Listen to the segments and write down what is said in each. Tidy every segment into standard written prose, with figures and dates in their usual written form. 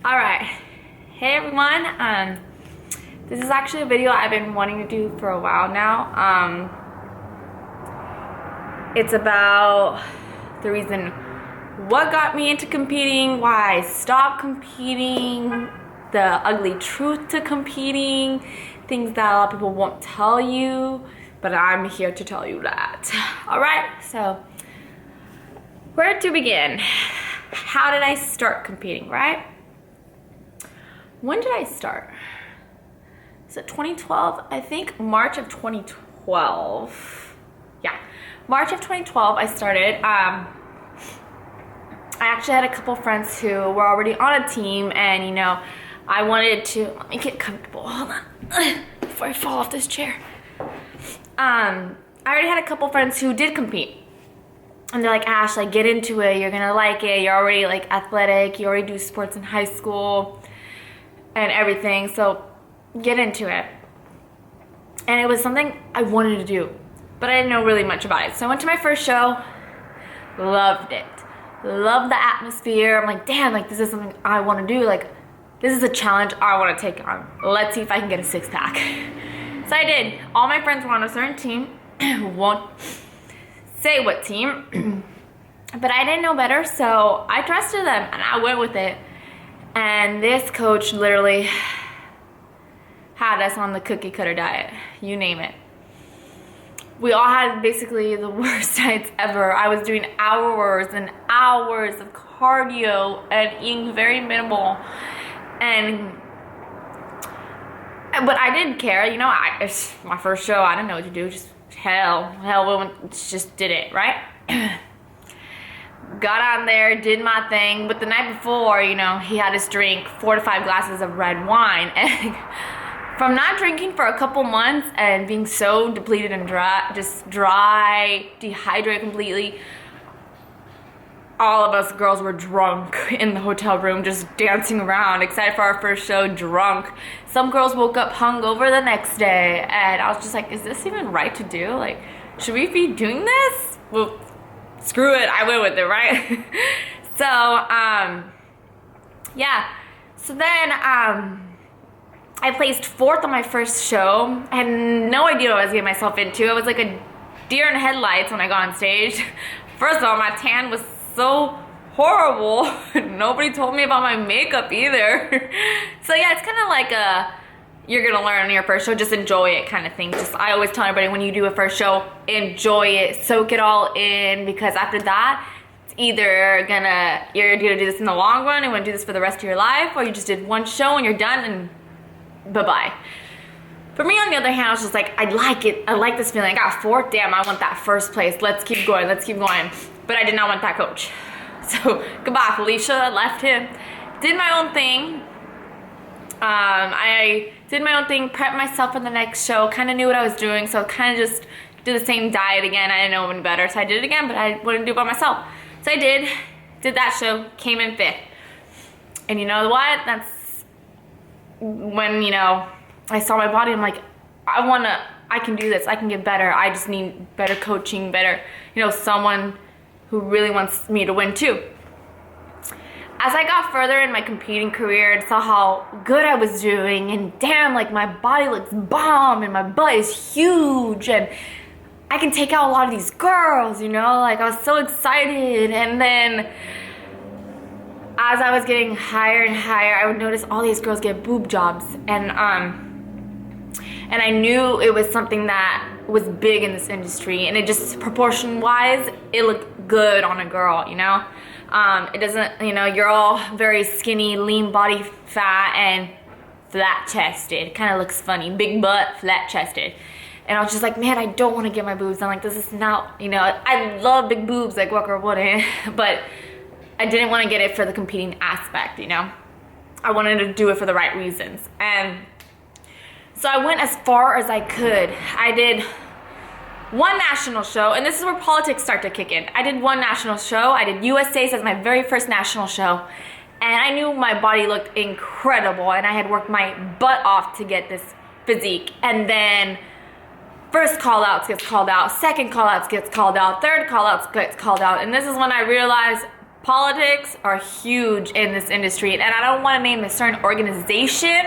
All right. Hey everyone. This is actually a video I've been wanting to do for a while now. It's about the reason what got me into competing, why I stopped competing, the ugly truth to competing, things that a lot of people won't tell you, but I'm here to tell you that. All right. So where to begin? How did I start competing, right? When did I start? Is it 2012? I think March of 2012. Yeah, March of 2012 I started. I actually had a couple friends who were already on a team, and you know, I wanted to, let me get comfortable, hold on, before I fall off this chair. I already had a couple friends who did compete. And they're like, Ash, like, get into it, you're gonna like it, you're already like athletic, you already do sports in high school and everything, so get into it. And it was something I wanted to do, but I didn't know really much about it. So I went to my first show, loved it, loved the atmosphere. I'm like, damn, like, this is something I want to do, like, this is a challenge I want to take on. Let's see if I can get a six-pack. So I did. All my friends were on a certain team. Won't say what team, but I didn't know better, so I trusted them and I went with it. And this coach literally had us on the cookie cutter diet, you name it. We all had basically the worst diets ever. I was doing hours and hours of cardio and eating very minimal, but I didn't care, you know. It's my first show, I didn't know what to do, just just did it, right? Got on there, did my thing, but the night before, you know, he had us drink 4 to 5 glasses of red wine, and from not drinking for a couple months and being so depleted and dry, dehydrated completely, all of us girls were drunk in the hotel room, just dancing around, excited for our first show, drunk. Some girls woke up hungover the next day, and I was just like, is this even right to do? Like, should we be doing this? Well, screw it, I went with it, right? So, yeah. So then, I placed 4th on my first show. I had no idea what I was getting myself into. I was like a deer in headlights when I got on stage. First of all, my tan was so horrible. Nobody told me about my makeup either. So yeah, it's kind of like you're gonna learn on your first show, just enjoy it kind of thing. Just, I always tell everybody, when you do a first show, enjoy it, soak it all in, because after that, it's either you're gonna do this in the long run and want to do this for the rest of your life, or you just did one show and you're done and bye-bye. For me, on the other hand, I was just like, I like it, I like this feeling. I got 4th, damn, I want that first place, let's keep going, let's keep going. But I did not want that coach. So goodbye, Felicia, left him. Did my own thing. I did my own thing, prepped myself for the next show, kind of knew what I was doing, so kind of just did the same diet again. I didn't know any better, so I did it again, but I wouldn't do it by myself. So I did that show, came in 5th. And you know what? That's when, you know, I saw my body, I'm like, I can do this, I can get better. I just need better coaching, better, you know, someone who really wants me to win too. As I got further in my competing career and saw how good I was doing, and damn, like, my body looks bomb and my butt is huge and I can take out a lot of these girls, you know, like, I was so excited. And then as I was getting higher and higher, I would notice all these girls get boob jobs, and I knew it was something that was big in this industry, and it just, proportion wise, it looked good on a girl, you know. It doesn't, you know, you're all very skinny, lean body fat and flat chested. It kind of looks funny, big butt, flat chested. And I was just like, man, I don't want to get my boobs. I'm like, this is not, you know, I love big boobs, like what girl wouldn't, but I didn't want to get it for the competing aspect, you know. I wanted to do it for the right reasons. And so I went as far as I could. I did one national show, and this is where politics start to kick in. I did one national show. I did USA's as my very first national show, and I knew my body looked incredible, and I had worked my butt off to get this physique. And then first call outs gets called out, second call outs gets called out, third call outs gets called out, and this is when I realized Politics are huge in this industry, and I don't want to name a certain organization,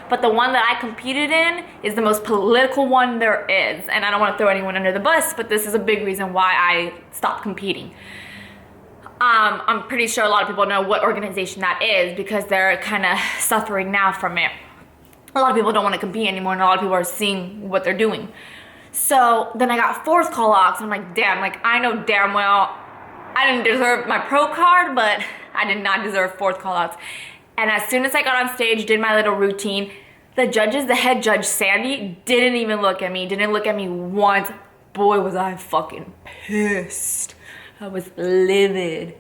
but the one that I competed in is the most political one there is. And I don't want to throw anyone under the bus, but this is a big reason why I stopped competing. I'm pretty sure a lot of people know what organization that is because they're kind of suffering now from it. A lot of people don't want to compete anymore, and a lot of people are seeing what they're doing. So then I got fourth call-outs, and I'm like, damn, like I know damn well I didn't deserve my pro card, but I did not deserve fourth call-outs. And as soon as I got on stage, did my little routine, the head judge, Sandy, didn't even look at me, didn't look at me once. Boy, was I fucking pissed. I was livid.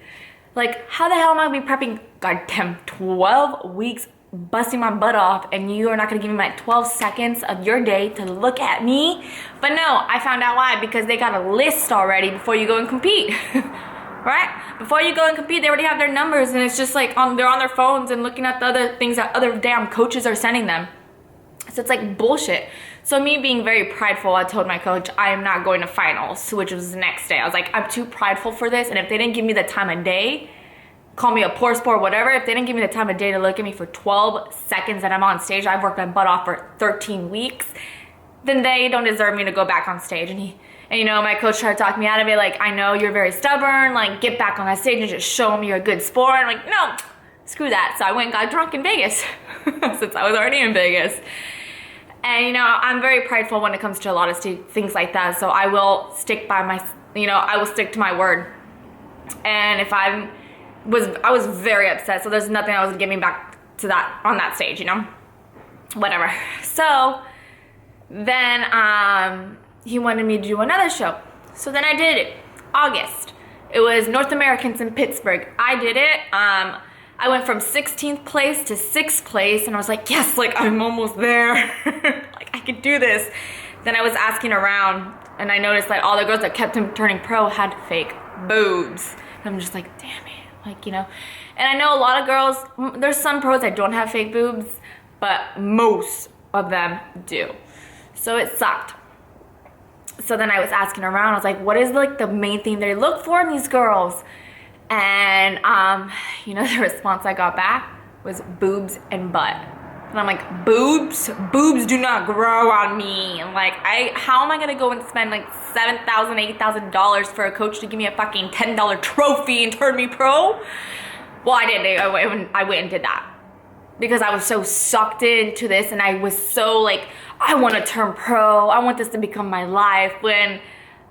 Like, how the hell am I gonna be prepping, goddamn, 12 weeks, busting my butt off, and you are not gonna give me my 12 seconds of your day to look at me? But no, I found out why, because they got a list already before you go and compete. Right? Before you go and compete, they already have their numbers, and it's just like they're on their phones and looking at the other things that other damn coaches are sending them. So it's like bullshit. So me being very prideful, I told my coach, I am not going to finals, which was the next day. I was like, I'm too prideful for this, and if they didn't give me the time of day, call me a poor sport, whatever, if they didn't give me the time of day to look at me for 12 seconds that I'm on stage, I've worked my butt off for 13 weeks, then they don't deserve me to go back on stage. And you know, my coach tried to talk me out of it, like, I know you're very stubborn, like, get back on that stage and just show them you're a good sport. I'm like, no, screw that. So I went and got drunk in Vegas, since I was already in Vegas. And you know, I'm very prideful when it comes to a lot of things like that, so I will stick by my, I will stick to my word. And if I was very upset, so there's nothing I was giving back to that, on that stage, whatever. So then, he wanted me to do another show. So then I did it, August. It was North Americans in Pittsburgh. I did it. I went from 16th place to 6th place, and I was like, yes, like I'm almost there. Like I could do this. Then I was asking around, and I noticed that all the girls that kept turning pro had fake boobs. And I'm just like, damn it, like, And I know a lot of girls, there's some pros that don't have fake boobs, but most of them do. So it sucked. So then I was asking around, I was like, what is like the main thing they look for in these girls? And the response I got back was boobs and butt. And I'm like, boobs do not grow on me. I'm like, how am I gonna go and spend like $7,000, $8,000 for a coach to give me a fucking $10 trophy and turn me pro? Well, I did. I went and did that because I was so sucked into this, and I was so like, I want to turn pro. I want this to become my life. When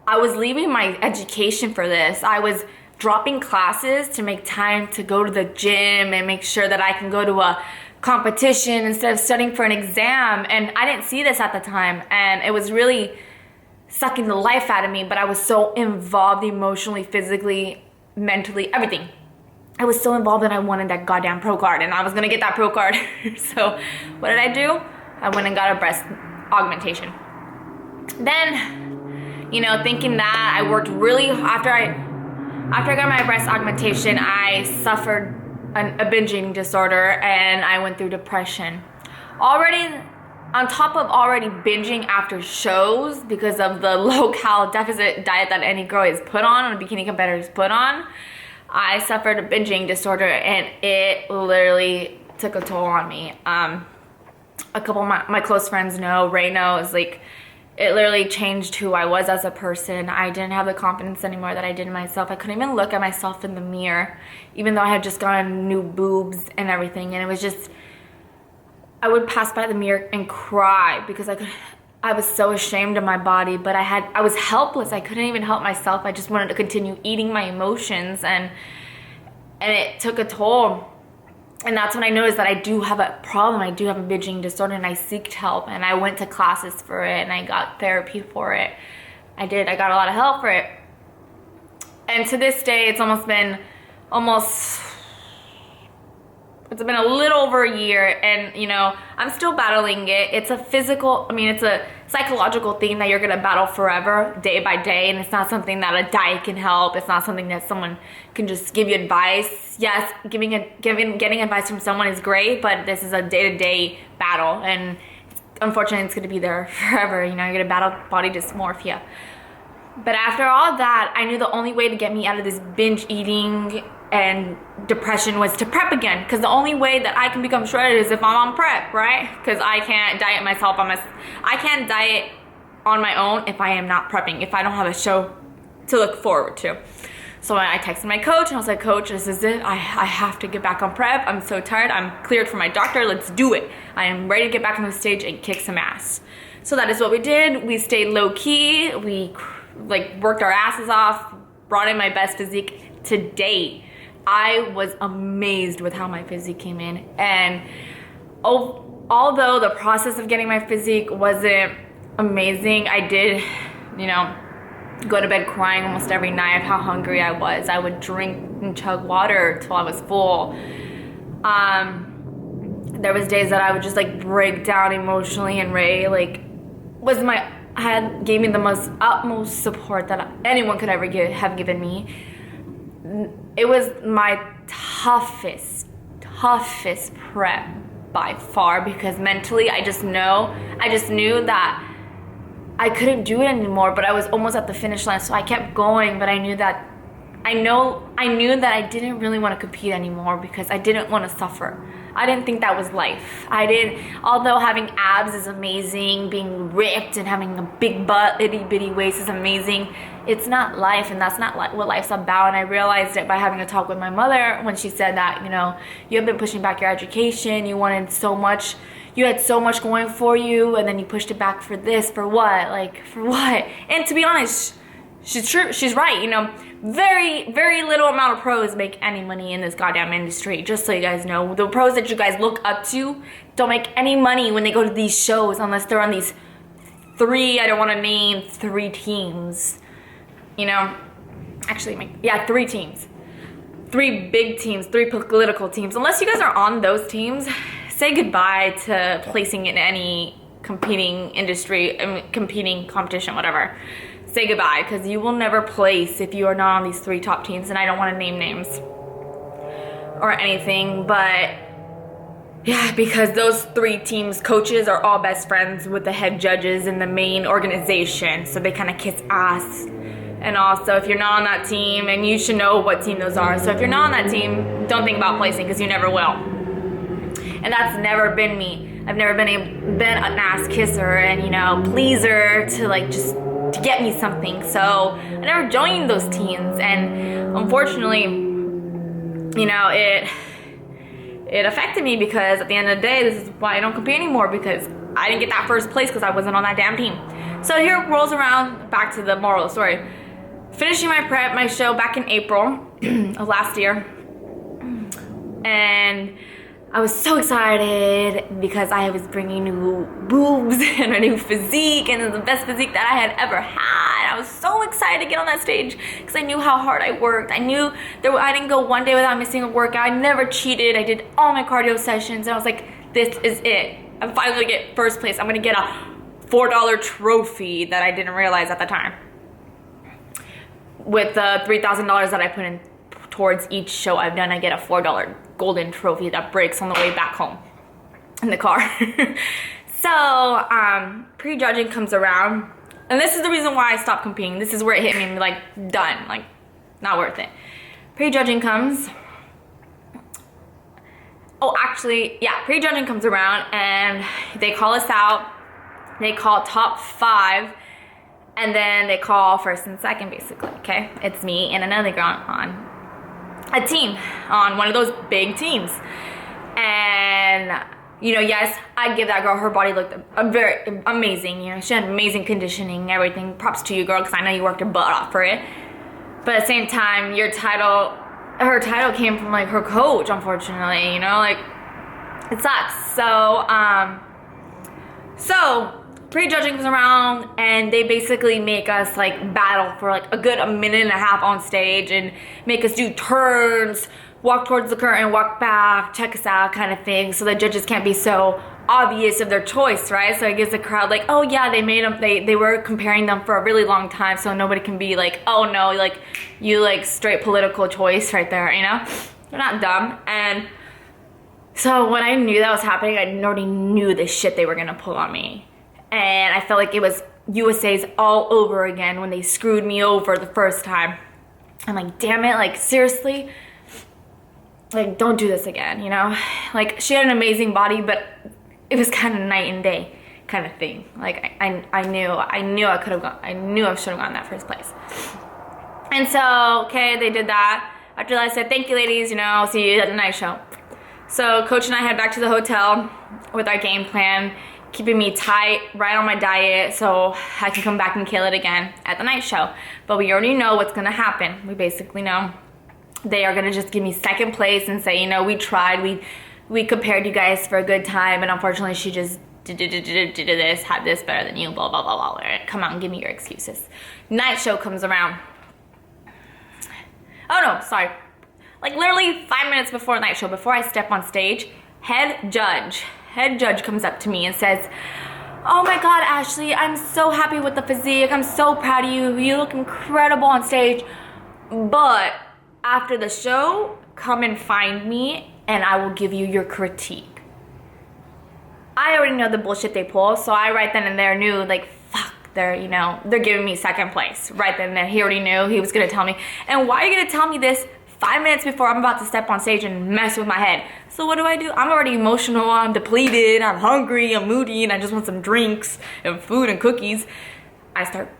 I was leaving my education for this, I was dropping classes to make time to go to the gym and make sure that I can go to a competition instead of studying for an exam. And I didn't see this at the time, and it was really sucking the life out of me, but I was so involved emotionally, physically, mentally, everything. I was so involved that I wanted that goddamn pro card, and I was gonna get that pro card. So what did I do? I went and got a breast augmentation. Then, thinking that I worked really, after I got my breast augmentation, I suffered a binging disorder, and I went through depression. Already, on top of already binging after shows because of the low-cal deficit diet that any girl is put on, or bikini competitors put on, I suffered a binging disorder, and it literally took a toll on me. A couple of my close friends know, Ray knows, like, it literally changed who I was as a person. I didn't have the confidence anymore that I did in myself. I couldn't even look at myself in the mirror, even though I had just gotten new boobs and everything. And it was just, I would pass by the mirror and cry because I was so ashamed of my body, but I was helpless. I couldn't even help myself. I just wanted to continue eating my emotions, and it took a toll. And that's when I noticed that I do have a problem. I do have a binging disorder, and I seeked help, and I went to classes for it, and I got therapy for it. I got a lot of help for it. And to this day, it's been a little over a year, and I'm still battling it. It's a psychological thing that you're gonna battle forever, day by day, and it's not something that a diet can help. It's not something that someone can just give you advice. Yes, getting advice from someone is great, but this is a day-to-day battle, and unfortunately it's gonna be there forever. You're gonna battle body dysmorphia. But after all that, I knew the only way to get me out of this binge eating and depression was to prep again, because the only way that I can become shredded is if I'm on prep, right? Because I can't diet myself I can't diet on my own if I am not prepping, if I don't have a show to look forward to. So I texted my coach and I was like, Coach, this is it. I have to get back on prep. I'm so tired. I'm cleared from my doctor. Let's do it. I am ready to get back on the stage and kick some ass. So that is what we did. We stayed low key. We like worked our asses off, brought in my best physique to date. I was amazed with how my physique came in. And although the process of getting my physique wasn't amazing, I did, go to bed crying almost every night of how hungry I was. I would drink and chug water till I was full. There was days that I would just like break down emotionally, and Ray gave me the utmost support that anyone could ever have given me. It was my toughest prep by far, because mentally I just knew that I couldn't do it anymore, but I was almost at the finish line, so I kept going. But I knew that I didn't really want to compete anymore, because I didn't want to suffer. I didn't think that was life. Although having abs is amazing, being ripped and having a big butt, itty bitty waist is amazing, it's not life, and that's not what life's about. And I realized it by having a talk with my mother when she said that, you have been pushing back your education, you had so much going for you, and then you pushed it back for this, for what? And to be honest, she's true. She's right. Very, very little amount of pros make any money in this goddamn industry. Just so you guys know, the pros that you guys look up to don't make any money when they go to these shows, unless they're on these three teams. Three teams. 3 big teams, 3 political teams. Unless you guys are on those teams, say goodbye to placing in any competing competition, whatever. Say goodbye, because you will never place if you are not on these 3 top teams. And I don't want to name names or anything, but yeah, because those 3 teams' coaches are all best friends with the head judges in the main organization, so they kind of kiss ass. And also, if you're not on that team, and you should know what team those are, so if you're not on that team, don't think about placing, because you never will. And that's never been me. I've never been an ass kisser and pleaser to get me something. So I never joined those teams, and unfortunately, it affected me, because at the end of the day, this is why I don't compete anymore, because I didn't get that first place because I wasn't on that damn team. So here it rolls around back to the moral of the story. Finishing my show back in April of last year, and I was so excited because I was bringing new boobs and a new physique, and the best physique that I had ever had. I was so excited to get on that stage because I knew how hard I worked. I knew I didn't go one day without missing a workout. I never cheated. I did all my cardio sessions, and I was like, this is it. I'm finally gonna get first place. I'm gonna get a $4 trophy that I didn't realize at the time. With the $3,000 that I put in towards each show I've done, I get a $4 golden trophy that breaks on the way back home in the car. So pre-judging comes around, and this is the reason why I stopped competing. This is where it hit me, like, done, like, not worth it. Pre-judging comes. Pre-judging comes around, and they call us out. They call top 5, and then they call first and second, basically, okay? It's me and another girl on a team, on one of those big teams. And, yes, I give that girl, her body looked very amazing. She had amazing conditioning, everything. Props to you, girl, because I know you worked your butt off for it. But at the same time, her title came from, like, her coach, unfortunately, it sucks. So pre-judging comes around, and they basically make us like battle for like a good minute and a half on stage, and make us do turns, walk towards the curtain, walk back, check us out, kind of thing, so the judges can't be so obvious of their choice, right? So it gives the crowd like, oh yeah, they made them, they were comparing them for a really long time, so nobody can be like, oh no, like you like straight political choice right there, They're not dumb. And so when I knew that was happening, I already knew the shit they were gonna pull on me. And I felt like it was USA's all over again when they screwed me over the first time. I'm like, damn it, like seriously? like, don't do this again, you know? Like, she had an amazing body, but it was kind of night and day kind of thing. Like, I knew I could have gone, I knew I should have gone in that first place. And so, okay, they did that. After that, I said, thank you, ladies, you know, I'll see you at the night show. So Coach and I head back to the hotel with our game plan, keeping me tight, right on my diet, so I can come back and kill it again at the night show. But we already know what's gonna happen. We basically know they are gonna just give me second place and say, you know, we tried, we compared you guys for a good time, and unfortunately she just did this, had this better than you, blah, blah, blah, blah. Come on, give me your excuses. Night show comes around. Oh no, sorry. Like literally 5 minutes before night show, before I step on stage, head judge comes up to me and says, oh my God, Ashley, I'm so happy with the physique. I'm so proud of you. You look incredible on stage. But after the show, come and find me and I will give you your critique. I already know the bullshit they pull, so I right then and there knew, like, fuck, they're giving me second place. Right then and there, he already knew he was gonna tell me. And why are you gonna tell me this 5 minutes before I'm about to step on stage and mess with my head? So what do? I'm already emotional, I'm depleted, I'm hungry, I'm moody, and I just want some drinks and food and cookies. I start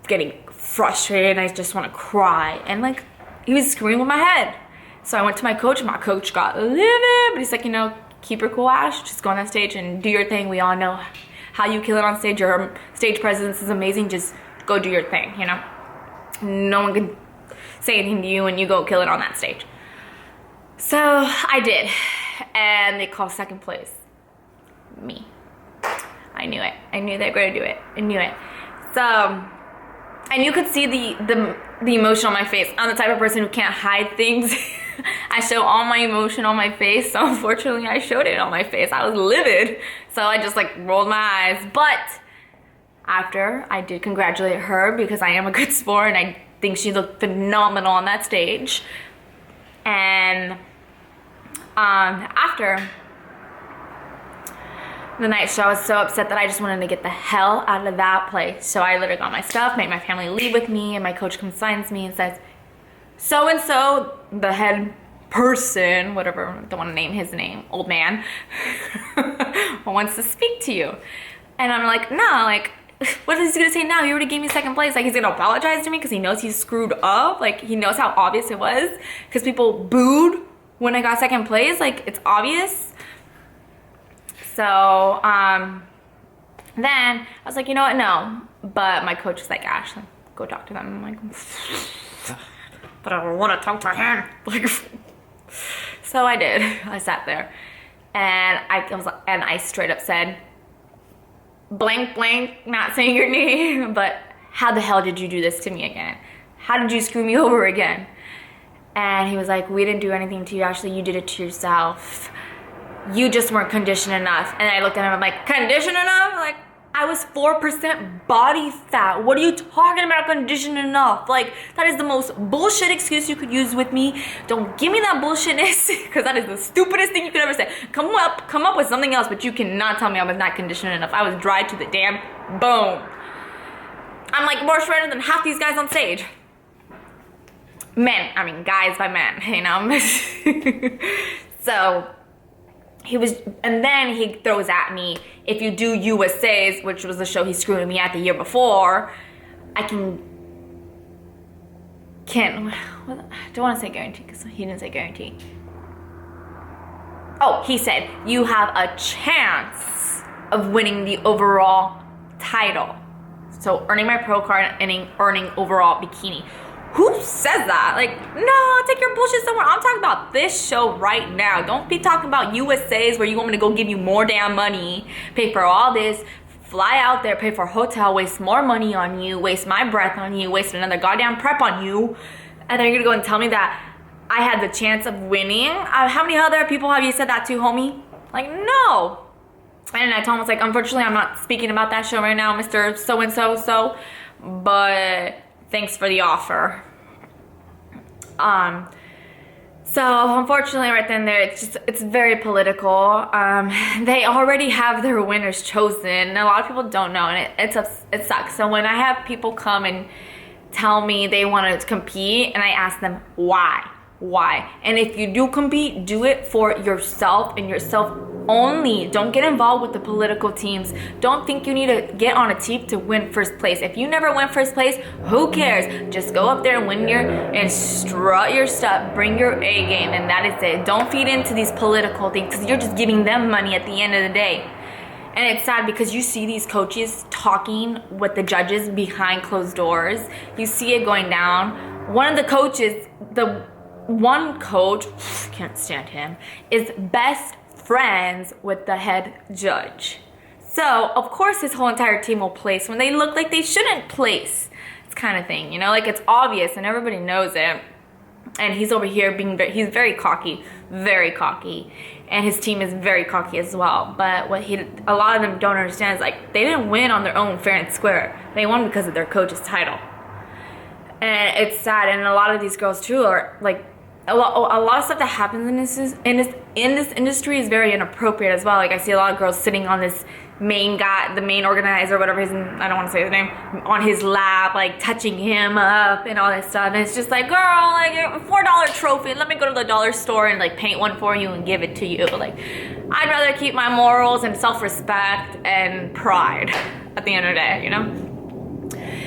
getting frustrated and I just want to cry. And like, he was screaming with my head. So I went to my coach and my coach got livid, but he's like, you know, keep your cool, Ash. Just go on that stage and do your thing. We all know how you kill it on stage. Your stage presence is amazing. Just go do your thing, you know? No one can say anything to you and you go kill it on that stage. So I did. And they called second place me. I knew it. I knew they were going to do it. I knew it. So, and you could see the emotion on my face. I'm the type of person who can't hide things. I show all my emotion on my face, so unfortunately I showed it on my face. I was livid, so I just like rolled my eyes. But after, I did congratulate her because I am a good sport and I think she looked phenomenal on that stage. And after the night show, I was so upset that I just wanted to get the hell out of that place. So I literally got my stuff, made my family leave with me, and my coach comes, signs me and says, so-and-so, the head person, whatever, don't want to name his name, old man, wants to speak to you. And I'm like, nah, like, what is he gonna say now? He already gave me second place. Like, he's gonna apologize to me because he knows he's screwed up. Like, he knows how obvious it was because people booed when I got second place. Like, it's obvious. So, then I was like, you know what? No. But my coach was like, Ashley, go talk to them. I'm like, but I don't want to talk to him. Like, so I did. I sat there, and I straight up said, blank, blank, not saying your name, but how the hell did you do this to me again? How did you screw me over again? And he was like, we didn't do anything to you, Ashley. You did it to yourself. You just weren't conditioned enough. And I looked at him, I'm like, conditioned enough? Like, I was 4% body fat. What are you talking about conditioned enough? Like, that is the most bullshit excuse you could use with me. Don't give me that bullshitness, because that is the stupidest thing you could ever say. Come up with something else, but you cannot tell me I was not conditioned enough. I was dry to the damn bone. I'm like more shredded than half these guys on stage. Men, I mean guys by men, you know? So he was, and then he throws at me, if you do USA's, which was the show he screwed me at the year before, I don't want to say guarantee because he didn't say guarantee. Oh, he said, you have a chance of winning the overall title. So earning my pro card and earning overall bikini. Who says that? Like, no, take your bullshit somewhere. I'm talking about this show right now. Don't be talking about USA's where you want me to go give you more damn money, pay for all this, fly out there, pay for a hotel, waste more money on you, waste my breath on you, waste another goddamn prep on you, and then you're gonna go and tell me that I had the chance of winning? How many other people have you said that to, homie? Like, no. And I told him, I was like, unfortunately, I'm not speaking about that show right now, Mr. So-and-so, but thanks for the offer. So unfortunately right then there, it's very political. They already have their winners chosen. A lot of people don't know, and it sucks. So when I have people come and tell me they want to compete, and I ask them why why. And if you do compete, do it for yourself and yourself only. Don't get involved with the political teams. Don't think you need to get on a team to win first place. If you never win first place, who cares? Just go up there and and strut your stuff. Bring your A game, and that is it. Don't feed into these political things, because you're just giving them money at the end of the day. And it's sad because you see these coaches talking with the judges behind closed doors. You see it going down. One of the coaches, the one coach, can't stand him, is best friends with the head judge. So, of course, his whole entire team will place when they look like they shouldn't place. It's kind of thing, you know, like it's obvious and everybody knows it. And he's over here he's very cocky, and his team is very cocky as well. But what a lot of them don't understand is, like, they didn't win on their own fair and square. They won because of their coach's title. And it's sad. And a lot of these girls too are like, a lot of stuff that happens in this industry is very inappropriate as well. Like, I see a lot of girls sitting on this main guy, the main organizer, whatever his, I don't want to say his name, on his lap, like touching him up and all that stuff. And it's just like, girl, like, a $4 trophy, let me go to the dollar store and like paint one for you and give it to you. Like, I'd rather keep my morals and self-respect and pride at the end of the day, you know?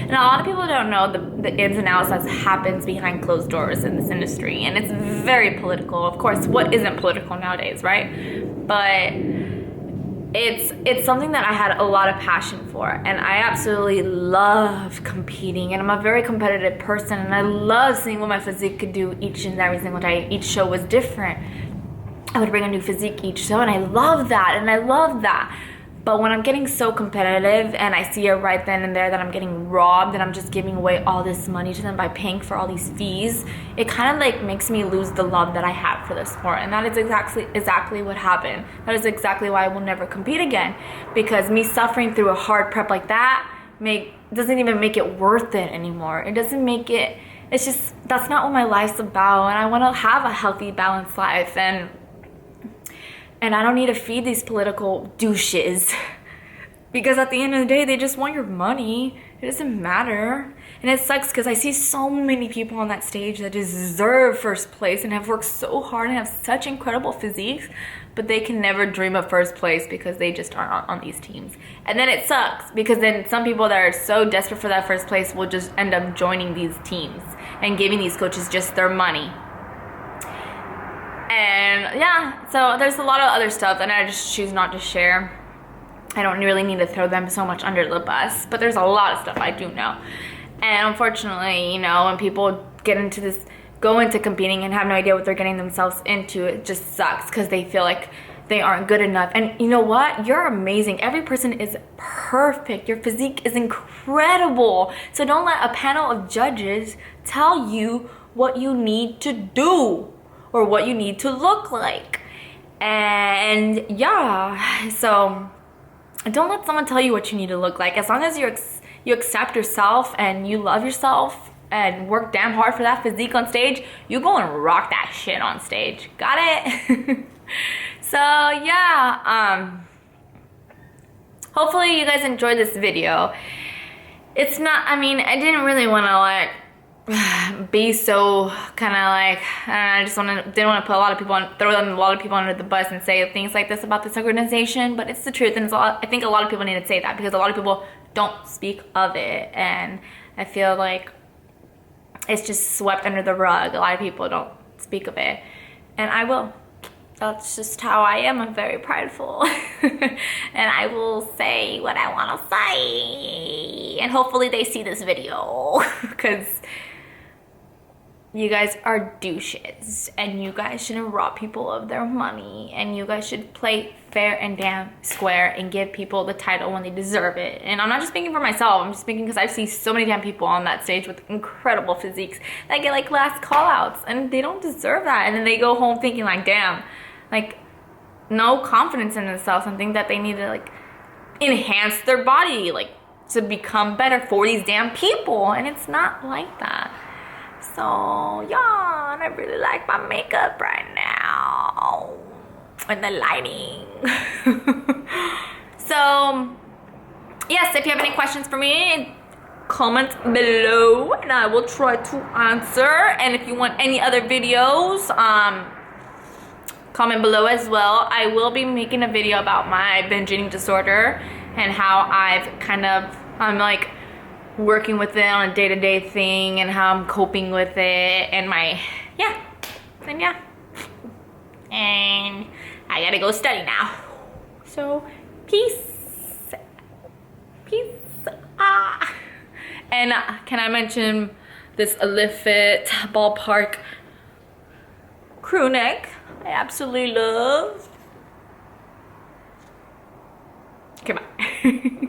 And a lot of people don't know the ins and outs that happens behind closed doors in this industry. And it's very political. Of course, what isn't political nowadays, right? But it's something that I had a lot of passion for. And I absolutely love competing. And I'm a very competitive person. And I love seeing what my physique could do each and every single day. Each show was different. I would bring a new physique each show. And I love that. And I love that. But when I'm getting so competitive and I see it right then and there that I'm getting robbed and I'm just giving away all this money to them by paying for all these fees, it kind of like makes me lose the love that I have for the sport. And that is exactly what happened. That is exactly why I will never compete again. Because me suffering through a hard prep like that doesn't even make it worth it anymore. It doesn't make it, it's just, that's not what my life's about. And I want to have a healthy, balanced life. And I don't need to feed these political douches, because at the end of the day, they just want your money. It doesn't matter. And it sucks because I see so many people on that stage that deserve first place and have worked so hard and have such incredible physiques, but they can never dream of first place because they just aren't on these teams. And then it sucks because then some people that are so desperate for that first place will just end up joining these teams and giving these coaches just their money. And yeah, so there's a lot of other stuff that I just choose not to share. I don't really need to throw them so much under the bus, but there's a lot of stuff I do know. And unfortunately, you know, when people go into competing and have no idea what they're getting themselves into, it just sucks because they feel like they aren't good enough. And you know what? You're amazing. Every person is perfect. Your physique is incredible. So don't let a panel of judges tell you what you need to do or what you need to look like. And yeah, so don't let someone tell you what you need to look like. As long as you accept yourself and you love yourself and work damn hard for that physique on stage, you go and rock that shit on stage. Got it? So yeah, hopefully you guys enjoyed this video. It's not, I mean, I didn't really want to like be so kind of like, I just didn't want to put throw a lot of people under the bus and say things like this about this organization, but it's the truth. And I think a lot of people need to say that because a lot of people don't speak of it, and I feel like it's just swept under the rug. A lot of people don't speak of it, and I will. That's just how I am. I'm very prideful. And I will say what I want to say. And hopefully they see this video. Because you guys are douches. And you guys shouldn't rob people of their money. And you guys should play fair and damn square and give people the title when they deserve it. And I'm not just speaking for myself. I'm just speaking because I've seen so many damn people on that stage with incredible physiques that get like last call outs. And they don't deserve that. And then they go home thinking like, damn. Like, no confidence in themselves and think that they need to like enhance their body like to become better for these damn people, and it's not like that. So yeah, and I really like my makeup right now and the lighting. So yes, if you have any questions for me, comments below and I will try to answer. And if you want any other videos, comment below as well. I will be making a video about my binge eating disorder and how I'm like working with it on a day-to-day thing and how I'm coping with it and and I gotta go study now. So peace. And can I mention this Olifit Ballpark crew neck I absolutely love. Okay, bye.